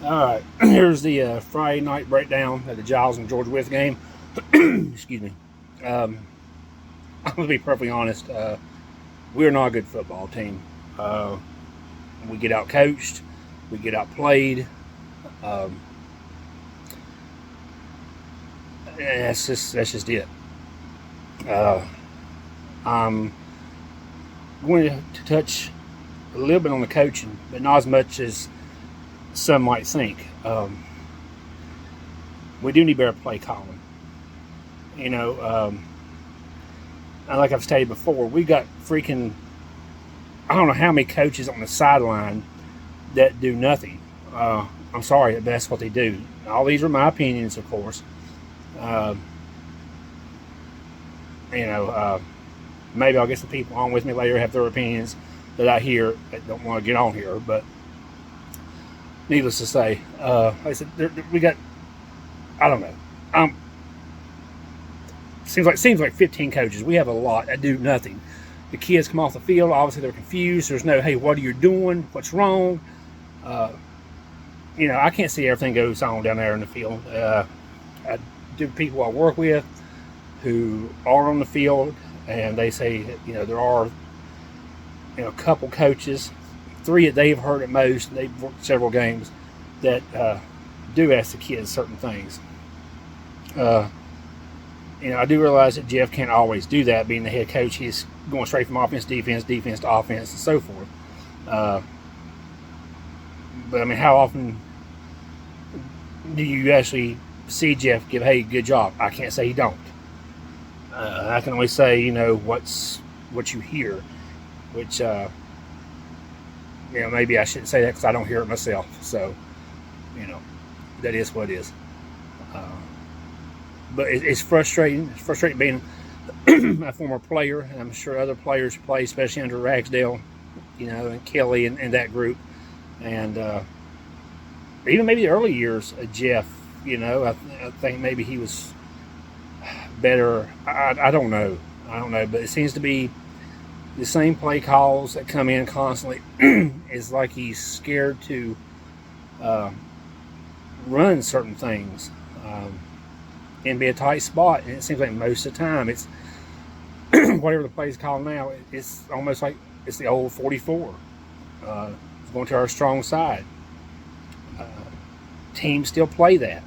All right, here's the Friday night breakdown of the Giles and George Wythe game. Excuse me. Um, I'm gonna be perfectly honest. We're not a good football team. Uh, we get out coached, we get outplayed. Um, and that's just it. Uh, I'm going to touch a little bit on the coaching, but not as much as some might think. We do need better play calling. You know, and like I've stated before, we got freaking I don't know how many coaches on the sideline that do nothing. I'm sorry, but that's what they do. All these are my opinions, of course. Uh, you know, maybe I'll get some people on with me later have their opinions that I hear that don't want to get on here. But needless to say, like I said, we got I don't know. Seems like 15 coaches. We have a lot that do nothing. The kids come off the field. Obviously, they're confused. There's no, hey, what are you doing? What's wrong? Uh, I can't see everything goes on down there in the field. I do people I work with who are on the field, and they say that, there are a couple coaches, three that they've heard at most. They've worked several games that do ask the kids certain things. Uh, I do realize that Jeff can't always do that. Being the head coach, he's going straight from offense, defense to offense, and so forth. Uh, but I mean, how often do you actually see Jeff give, "Hey, good job"? I can't say he don't. I can only say, what you hear, which maybe I shouldn't say that because I don't hear it myself. So, that is what it is. Uh, but it's frustrating. It's frustrating being a former player, and I'm sure other players play, especially under Ragsdale, and Kelly and that group, and even maybe the early years of Jeff. I think maybe he was better. I don't know. But it seems to be the same play calls that come in constantly. It's like he's scared to run certain things. And be a tight spot, and it seems like most of the time it's whatever the play's called now. It's almost like it's the old 44. It's going to our strong side. Teams still play that.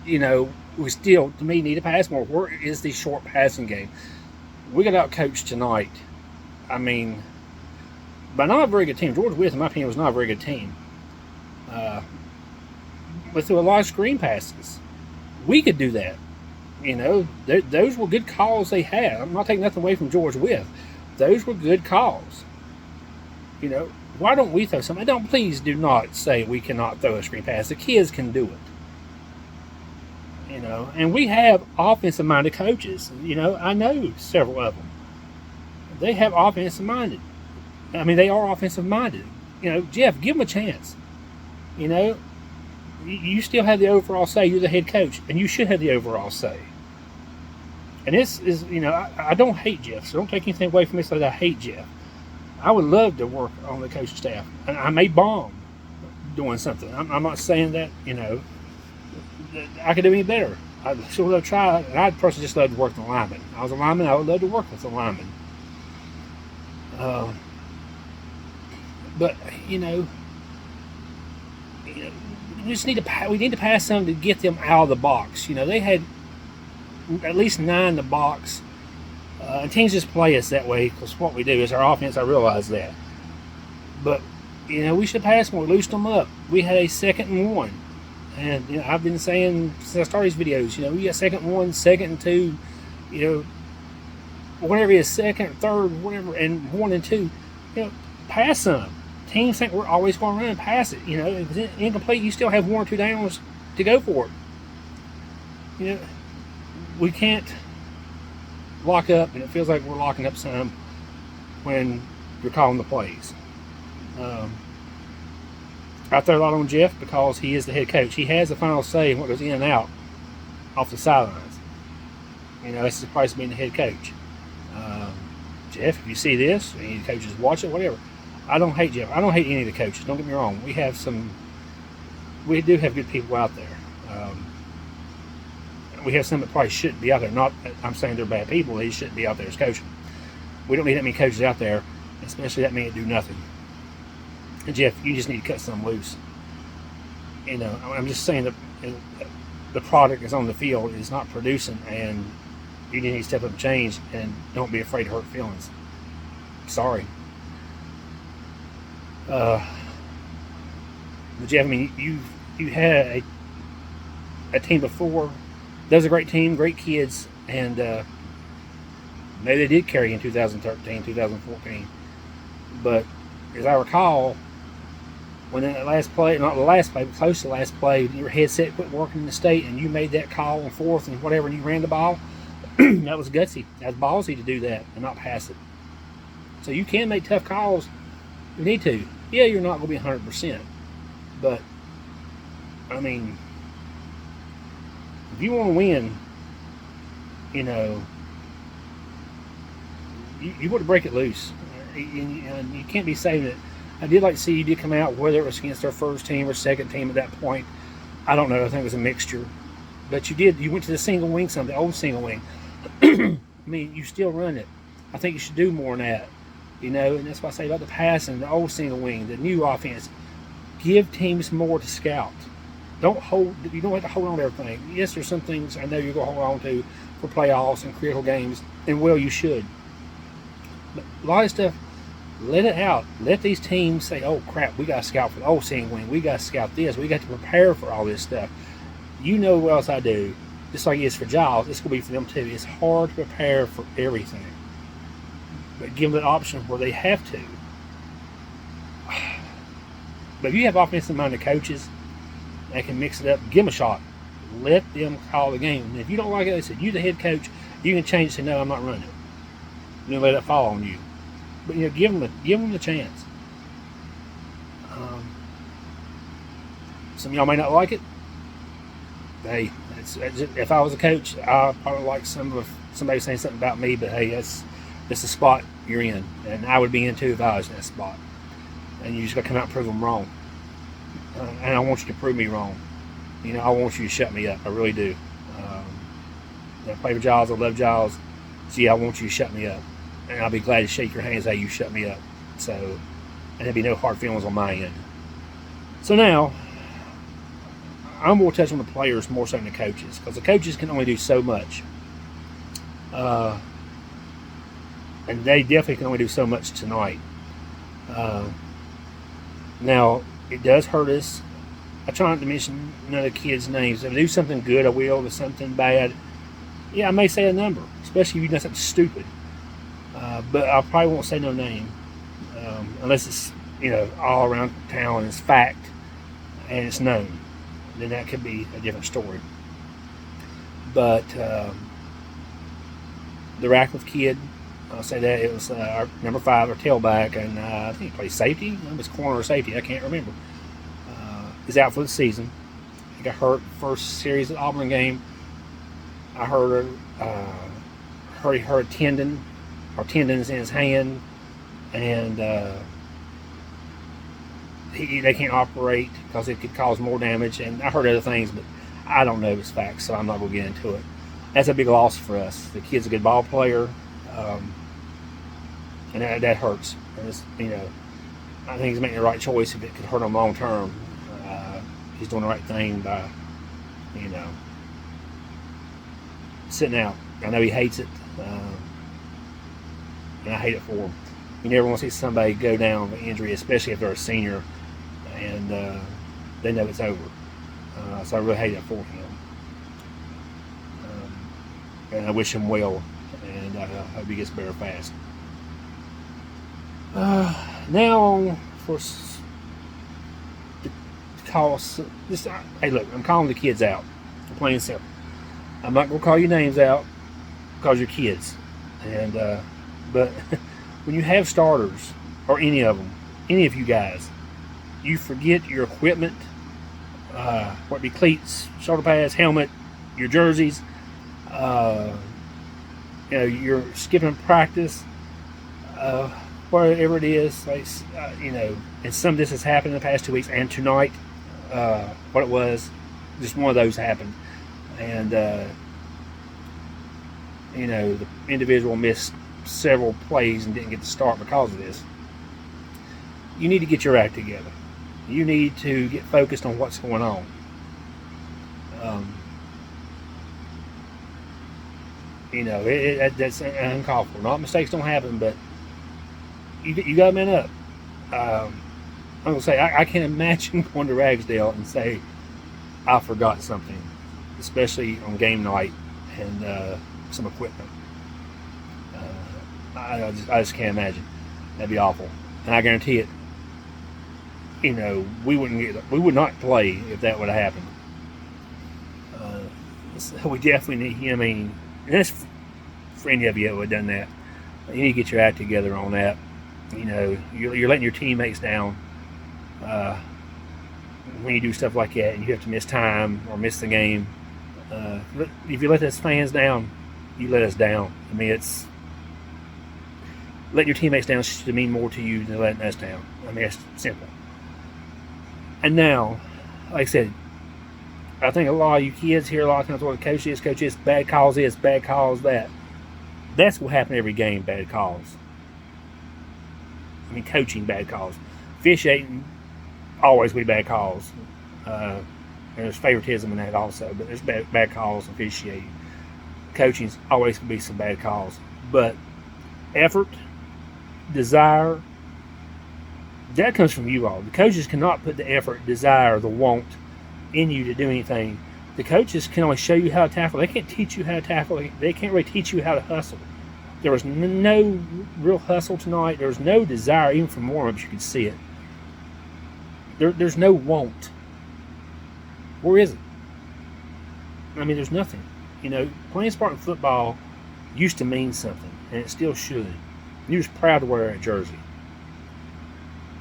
We still, to me, need to pass more. Where is the short passing game? We got out coached tonight. I mean, but not a very good team. George Wythe, in my opinion, was not a very good team. But through a lot of screen passes, we could do that. Those were good calls they had. I'm not taking nothing away from George Wythe. Those were good calls. Why don't we throw something? Please do not say we cannot throw a screen pass. The kids can do it. And we have offensive-minded coaches. I know several of them. They have offensive-minded. I mean, they are offensive-minded. Jeff, give them a chance. You still have the overall say. You're the head coach, and you should have the overall say. And this is, I don't hate Jeff, so don't take anything away from me that I hate Jeff. I would love to work on the coaching staff, and I may bomb doing something. I'm not saying that, that I could do any better. I'd sure love to try, and I'd personally just love to work with the lineman. If I was a lineman, I would love to work with the lineman. But we need to pass something to get them out of the box. They had at least 9 in the box. And teams just play us that way because what we do is our offense. I realize that. But, we should pass more. We loosened them up. We had a 2nd and 1. And, I've been saying since I started these videos, we got 2nd and 1, 2nd and 2, whatever it is, 2nd, 3rd, whatever, and 1 and 2, pass some. Teams think we're always going to run and pass it. If it's incomplete, you still have 1 or 2 downs to go for it. We can't lock up, and it feels like we're locking up some when you're calling the plays. I throw a lot on Jeff because he is the head coach. He has the final say in what goes in and out off the sidelines. That's the price of being the head coach. Jeff, if you see this, any coaches watch it, whatever. I don't hate Jeff. I don't hate any of the coaches. Don't get me wrong. We do have good people out there. We have some that probably shouldn't be out there. Not, I'm saying they're bad people. They shouldn't be out there as coaching. We don't need that many coaches out there, especially that many that do nothing. And Jeff, you just need to cut some loose. You know, I'm just saying that the product is on the field is not producing, and you need to step up and change, and don't be afraid to hurt feelings. Sorry. But Jeff, I mean, you had a team before. That was a great team, great kids, and maybe they did carry in 2013, 2014. But as I recall, when in that last play, not the last play, but close to the last play, your headset quit working in the state, and you made that call on fourth and whatever, and you ran the ball. That was gutsy. That was ballsy to do that and not pass it. So you can make tough calls. You need to. Yeah, you're not going to be 100%. But, I mean, if you want to win, you know, you want to break it loose. You can't be saving it. I did like to see you did come out, whether it was against our first team or second team at that point. I don't know. I think it was a mixture. But you did. You went to the single wing, the old single wing. I mean, you still run it. I think you should do more than that. You know, and that's what I say about the passing, the old single wing, the new offense. Give teams more to scout. You don't have to hold on to everything. Yes, there's some things I know you're going to hold on to for playoffs and critical games, and well, you should. But a lot of stuff, let it out. Let these teams say, oh, crap, we got to scout for the old single wing. We got to scout this. We got to prepare for all this stuff. You know what else I do. Just like it is for Giles, it's going to be for them too. It's hard to prepare for everything. But give them an option where they have to. But if you have offensive-minded coaches that can mix it up, give them a shot. Let them call the game. And if you don't like it, they said, you the head coach, you can change and say, no, I'm not running it. You know, let it fall on you. But, you know, give them the chance. Some of y'all may not like it. Hey, if I was a coach, I'd probably like somebody saying something about me, but hey, that's the spot you're in. And I would be in too if I was in that spot. And you just got to come out and prove them wrong. And I want you to prove me wrong. You know, I want you to shut me up. I really do. I play for Giles. I love Giles. So, yeah, I want you to shut me up. And I'll be glad to shake your hands how you shut me up. So, and there'll be no hard feelings on my end. So now, I'm going to touch on the players more so than the coaches, because the coaches can only do so much. And they definitely can only do so much tonight. Now, it does hurt us. I try not to mention none of the kids' names. If I do something good, I will. If it's something bad, yeah, I may say a number, especially if you do something stupid. But I probably won't say no name, unless it's, you know, all around town and it's fact and it's known. Then that could be a different story. But the Radcliffe kid, I'll say that it was our number 5, our tailback, and I think he plays safety. It was corner or safety. I can't remember. He's out for the season. He got hurt first series of the Auburn game. I heard he hurt a tendon or tendons in his hand, and they can't operate because it could cause more damage. And I heard other things, but I don't know if it's facts, so I'm not going to get into it. That's a big loss for us. The kid's a good ball player. And that hurts. You know, I think he's making the right choice if it could hurt him long term. He's doing the right thing by, you know, sitting out. I know he hates it, and I hate it for him. You never want to see somebody go down with injury, especially if they're a senior, and they know it's over. So I really hate it for him. And I wish him well, and I hope he gets better fast. Now for the call. Hey, look, I'm calling the kids out. I'm plain and simple. I'm not gonna call your names out because you're kids, and but when you have starters or any of them, any of you guys, you forget your equipment, whether it be cleats, shoulder pads, helmet, your jerseys. You know, you're skipping practice. whatever it is, like, and some of this has happened in the past 2 weeks, and tonight, what it was, just one of those happened, and the individual missed several plays and didn't get to start because of this. You need to get your act together. You need to get focused on what's going on. That's uncalled for. Not mistakes don't happen, but you got to man up. I'm gonna say I can't imagine going to Ragsdale and say I forgot something, especially on game night and some equipment. I just can't imagine. That'd be awful, and I guarantee it. We would not play if that would have happened. So we definitely need. And that's for any of you who have done that. You need to get your act together on that. You're letting your teammates down when you do stuff like that, and you have to miss time or miss the game. If you let us fans down, you let us down. It's letting your teammates down should mean more to you than letting us down. It's simple. And now, like I said, I think a lot of you kids hear a lot of times what coach is, bad calls this, bad calls that. That's what happens every game, bad calls. Coaching, bad calls. Officiating, always be bad calls. There's favoritism in that also, but there's bad calls in officiating. Coaching's always going to be some bad calls. But effort, desire, that comes from you all. The coaches cannot put the effort, desire, the want in you to do anything. The coaches can only show you how to tackle. They can't teach you how to tackle. They can't really teach you how to hustle. There was no real hustle tonight. There was no desire, even from warm-ups, you could see it. There's no want. Where is it? There's nothing. Playing Spartan football used to mean something, and it still should. You're just proud to wear that jersey.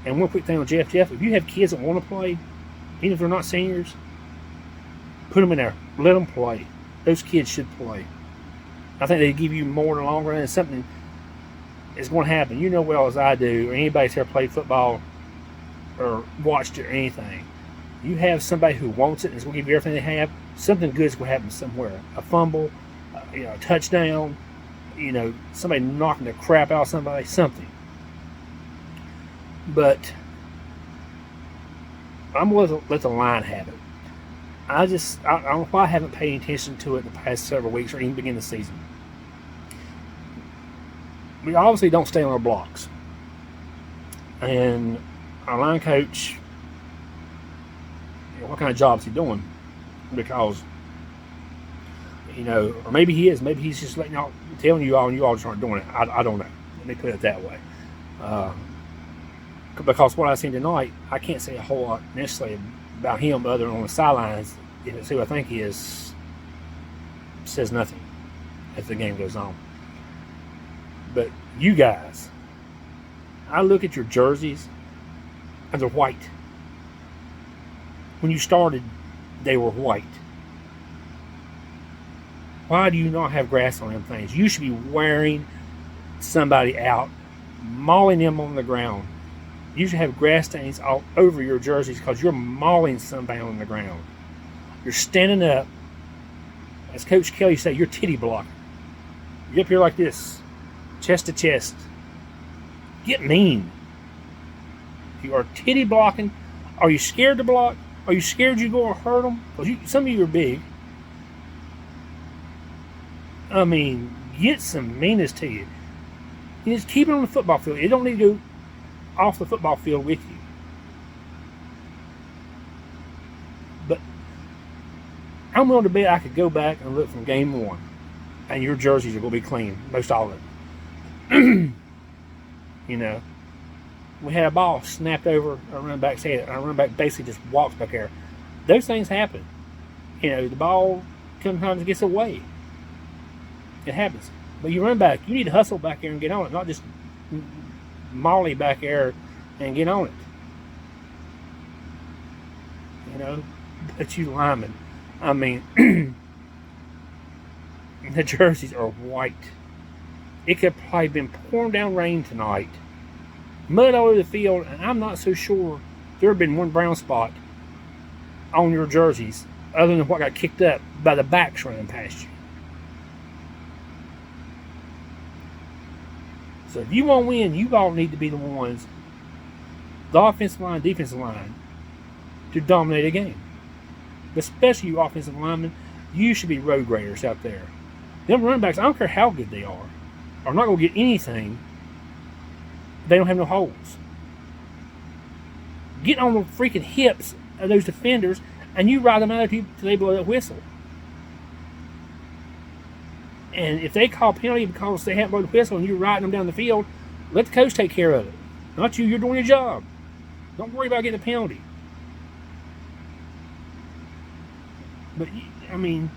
And one quick thing on Jeff, if you have kids that want to play, even if they're not seniors, put them in there. Let them play. Those kids should play. I think they give you more in the long run, and something is going to happen. You know well as I do, or anybody that's ever played football or watched it or anything. You have somebody who wants it and is going to give you everything they have, something good is going to happen somewhere. A fumble, a touchdown, somebody knocking the crap out of somebody, something. But I'm going to let the line have it. I don't know why I haven't paid attention to it in the past several weeks or even beginning of the season. We obviously don't stay on our blocks. And our line coach, what kind of job is he doing? Because, or maybe he is. Maybe he's just telling you all, and you all just aren't doing it. I don't know. Let me put it that way. Because what I've seen tonight, I can't say a whole lot necessarily about him other than on the sidelines. If it's who I think he is, says nothing as the game goes on. But you guys, I look at your jerseys and they're white. When you started, they were white. Why do you not have grass on them things? You should be wearing somebody out, mauling them on the ground. You should have grass stains all over your jerseys because you're mauling somebody on the ground. You're standing up. As Coach Kelly said, you're titty blocking. You're up here like this, chest to chest. Get mean. You are titty blocking. Are you scared to block? Are you scared you're going to hurt them? Because some of you are big. Get some meanness to you. You just keep it on the football field. You don't need to go off the football field with you. But I'm willing to bet I could go back and look from game one, and your jerseys are going to be clean, most all of it. We had a ball snapped over a running back's head, and our running back basically just walks back there. Those things happen. The ball sometimes gets away. It happens. But you run back, you need to hustle back there and get on it, not just molly back there and get on it. But you linemen, the jerseys are white. It could probably have been pouring down rain tonight, Mud all over the field, and I'm not so sure there had been one brown spot on your jerseys other than what got kicked up by the backs running past you. So if you want to win, you all need to be the ones, the offensive line, defensive line, to dominate a game. Especially you offensive linemen, you should be road graders out there. Them running backs, I don't care how good they are not going to get anything. They don't have no holes. Get on the freaking hips of those defenders, and you ride them out until they blow that whistle. And if they call penalty because they haven't blown the whistle and you're riding them down the field, let the coach take care of it. Not you. You're doing your job. Don't worry about getting a penalty. But, I mean,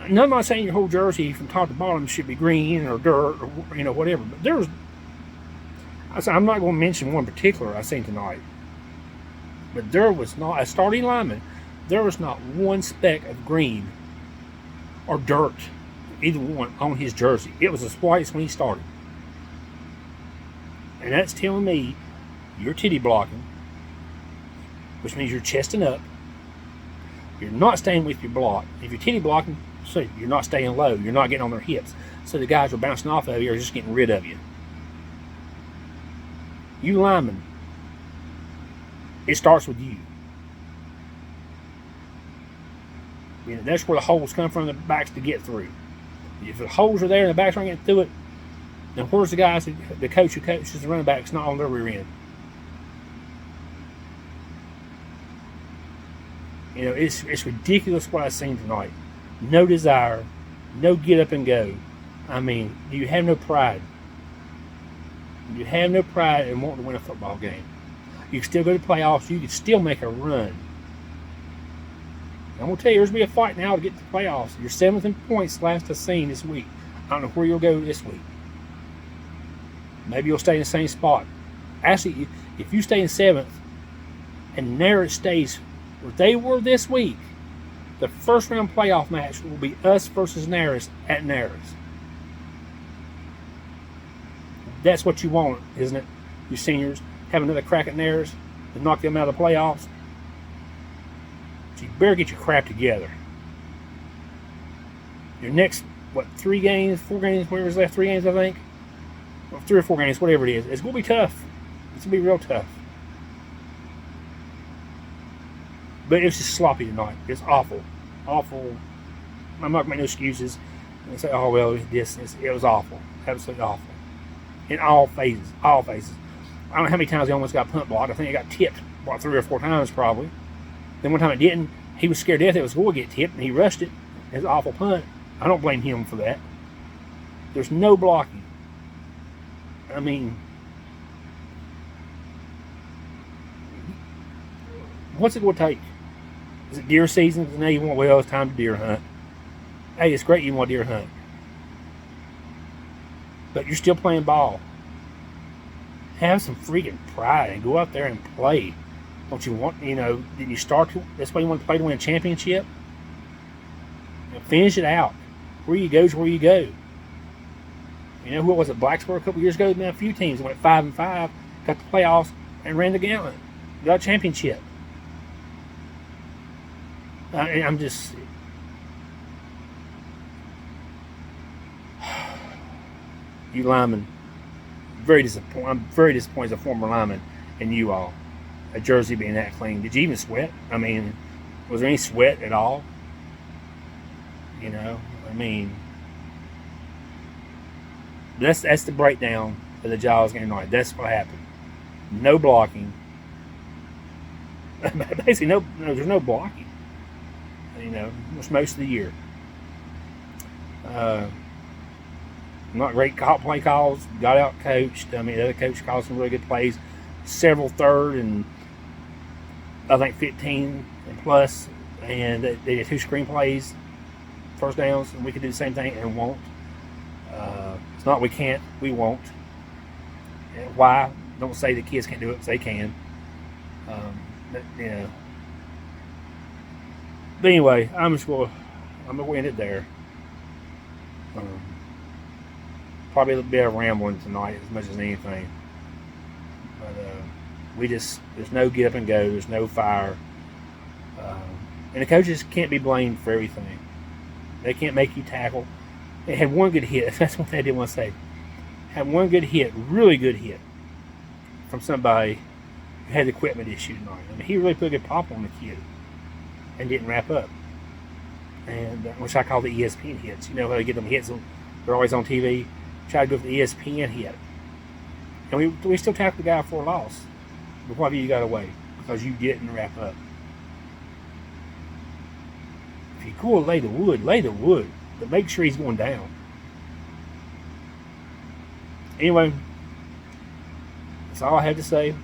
I'm not saying your whole jersey from top to bottom should be green or dirt or, whatever. But I'm not going to mention one particular I seen tonight. But there was not, a starting lineman, there was not one speck of green or dirt, either one, on his jersey. It was as white as when he started. And that's telling me you're titty blocking, which means you're chesting up. You're not staying with your block. If you're titty blocking, so you're not staying low. You're not getting on their hips. So the guys are bouncing off of you or just getting rid of you. You linemen, it starts with you. That's where the holes come from, the backs to get through. If the holes are there and the backs aren't getting through it, then where's the guys, the coach who coaches the running backs not on their rear end? It's ridiculous what I've seen tonight. No desire, no get up and go. I mean, you have no pride. You have no pride in wanting to win a football game. You can still go to the playoffs. You can still make a run. I'm going to tell you, there's going to be a fight now to get to the playoffs. You're 7th in points last I've seen this week. I don't know where you'll go this week. Maybe you'll stay in the same spot. Actually, if you stay in 7th and Narrett stays where they were this week, the first round playoff match will be us versus Narrett at Narrett. That's what you want, isn't it? You seniors have another crack at Narrett to knock them out of the playoffs. So you better get your crap together. Your next, 3 games, 4 games, whatever's left, 3 games, I think. Or 3 or 4 games, whatever it is. It's going to be tough. It's going to be real tough. But it's just sloppy tonight. It's awful. Awful. I'm not going to make no excuses and say, oh, well, it was awful. Absolutely awful. In all phases. All phases. I don't know how many times he almost got punt blocked. I think he got tipped 3 or 4 times probably. Then one time it didn't. He was scared to death it was going to get tipped, and he rushed it. It was an awful punt. I don't blame him for that. There's no blocking. I mean, what's it going to take? Is it deer season? Because now you want, well, it's time to deer hunt. Hey, it's great you want deer hunt. But you're still playing ball. Have some freaking pride and go out there and play. Don't you want, did you start to, that's why you want to play to win a championship? Finish it out. Where you go is where you go. What was it, Blacksburg a couple years ago? A few teams went 5-5, got the playoffs, and ran the gauntlet. Got a championship. I'm just... You linemen, very disappointed. I'm very disappointed as a former lineman in you all. A jersey being that clean. Did you even sweat? I mean, was there any sweat at all? That's the breakdown of the Giles game tonight. That's what happened. No blocking. Basically, no. There's no blocking. Most of the year. Not great play calls. Got out coached. The other coach called some really good plays. Several third and I think 15 and plus. And they did 2 screen plays, first downs, and we could do the same thing and won't. It's not we can't, we won't. And why? Don't say the kids can't do it because they can. But anyway, I'm gonna end it there. Probably a bit of rambling tonight as much as anything. But there's no get up and go. There's no fire. And the coaches can't be blamed for everything. They can't make you tackle. They had one good hit. That's what they didn't want to say. Had one good hit, really good hit, from somebody who had equipment issue tonight. I mean, he really put a good pop on the kid and didn't wrap up. And which I call the ESPN hits. You know how they get them hits? They're always on TV. Try to go for the ESPN hit. And we still tackled the guy for a loss. But why you got away? Because you didn't wrap up. If you go lay the wood. But make sure he's going down. Anyway, that's all I have to say.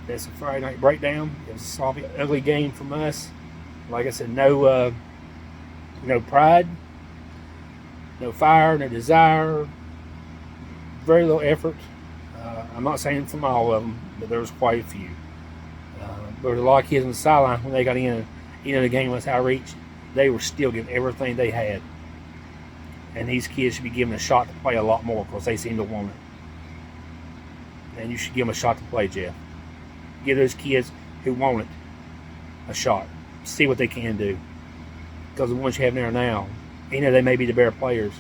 That's a Friday night breakdown. It was a sloppy, ugly game from us. Like I said, no pride, no fire, no desire, very little effort. I'm not saying from all of them, but there was quite a few. There was a lot of kids on the sideline when they got in the game with outreach. They were still giving everything they had. And these kids should be given a shot to play a lot more because they seem to want it. And you should give them a shot to play, Jeff. Give those kids who want it a shot. See what they can do. Because the ones you have there now, they may be the better players.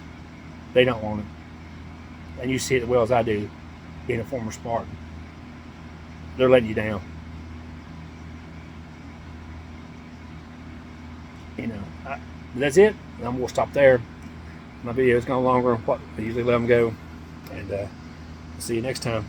They don't want it. And you see it as well as I do, being a former Spartan. They're letting you down. That's it. I'm going to stop there. My video's gone longer than what I usually let them go. And see you next time.